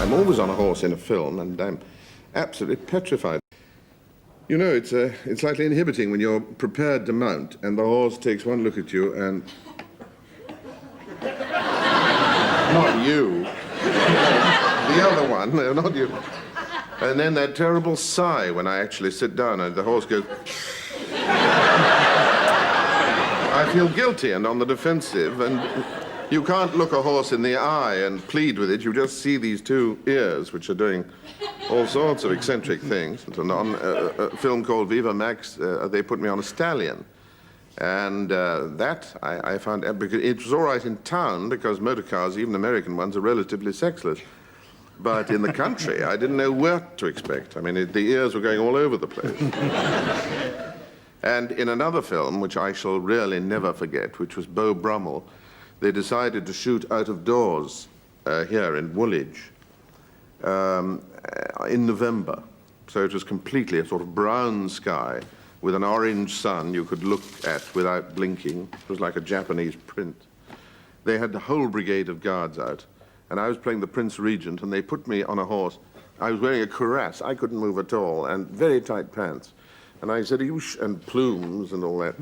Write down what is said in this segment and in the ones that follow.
I'm always on a horse in a film, and I'm absolutely petrified. You know, it's slightly inhibiting when you're prepared to mount, and the horse takes one look at you, and... Not you. The other one, no, not you. And then that terrible sigh when I actually sit down, and the horse goes... I feel guilty and on the defensive, and you can't look a horse in the eye and plead with it. You just see these two ears, which are doing all sorts of eccentric things. And on a film called Viva Max, they put me on a stallion. And that I found, because it was all right in town, because motor cars, even American ones, are relatively sexless. But in the country, I didn't know what to expect. I mean, the ears were going all over the place. And in another film, which I shall really never forget, which was Beau Brummel, they decided to shoot out of doors here in Woolwich in November. So it was completely a sort of brown sky with an orange sun you could look at without blinking. It was like a Japanese print. They had the whole brigade of guards out, and I was playing the Prince Regent, and they put me on a horse. I was wearing a cuirass. I couldn't move at all, and very tight pants. And I said, and plumes and all that.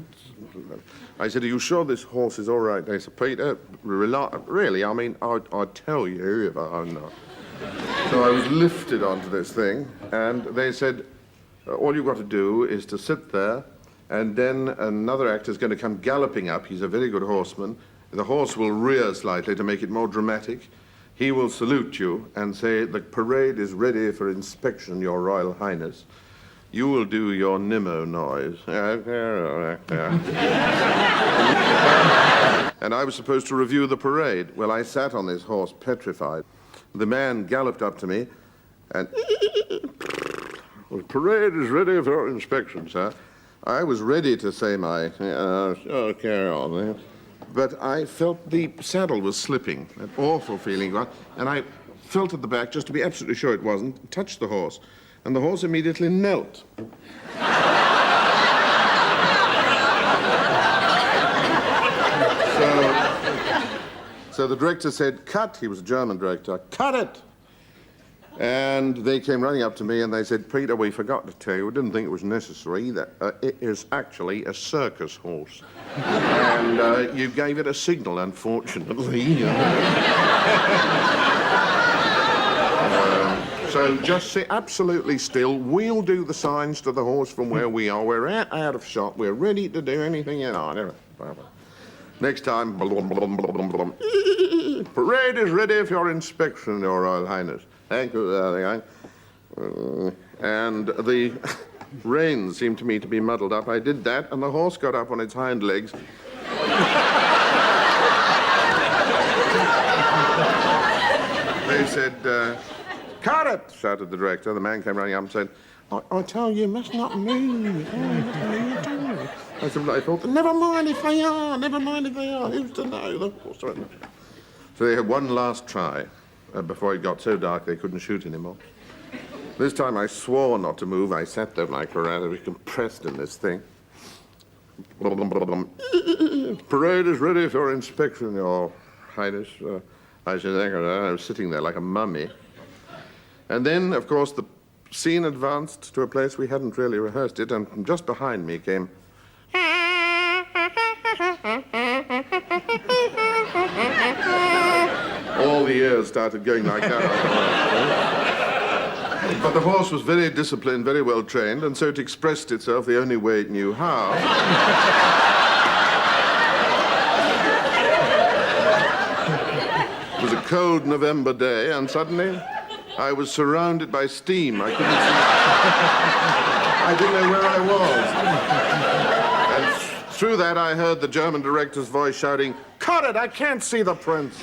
I said, are you sure this horse is all right? They said, Peter, really, I mean, I'll tell you if I'm not. So I was lifted onto this thing, and they said, all you've got to do is to sit there, and then another actor's going to come galloping up. He's a very good horseman. The horse will rear slightly to make it more dramatic. He will salute you and say, the parade is ready for inspection, Your Royal Highness. You will do your Nimmo noise. And I was supposed to review the parade. Well, I sat on this horse, petrified. The man galloped up to me, and... The parade is ready for inspection, sir. I was ready to say my... carry on. But I felt the saddle was slipping, that awful feeling. And I felt at the back, just to be absolutely sure it wasn't, touched the horse. And the horse immediately knelt. So the director said, cut. He was a German director. Cut it! And they came running up to me and they said, Peter, we forgot to tell you, we didn't think it was necessary, that it is actually a circus horse. And you gave it a signal, unfortunately. So just sit absolutely still. We'll do the signs to the horse from where we are. We're out of shot. We're ready to do anything you know. Next time, parade is ready for your inspection, Your Royal Highness. Thank you. And the reins seemed to me to be muddled up. I did that, and the horse got up on its hind legs. They said, cut it, shouted the director. The man came running up and said, I tell you, must not move. I said, I thought, never mind if they are, never mind if they are. Who's to know? So they had one last try before it got so dark they couldn't shoot anymore. This time I swore not to move. I sat there like rather compressed in this thing. Parade is ready for inspection, Your Highness. I said, I was sitting there like a mummy. And then, of course, the scene advanced to a place we hadn't really rehearsed it, and from just behind me came... All the ears started going like that. But the horse was very disciplined, very well trained, and so it expressed itself the only way it knew how. It was a cold November day, and suddenly I was surrounded by steam. I couldn't see. I didn't know where I was. And through that, I heard the German director's voice shouting, cut it, I can't see the prince.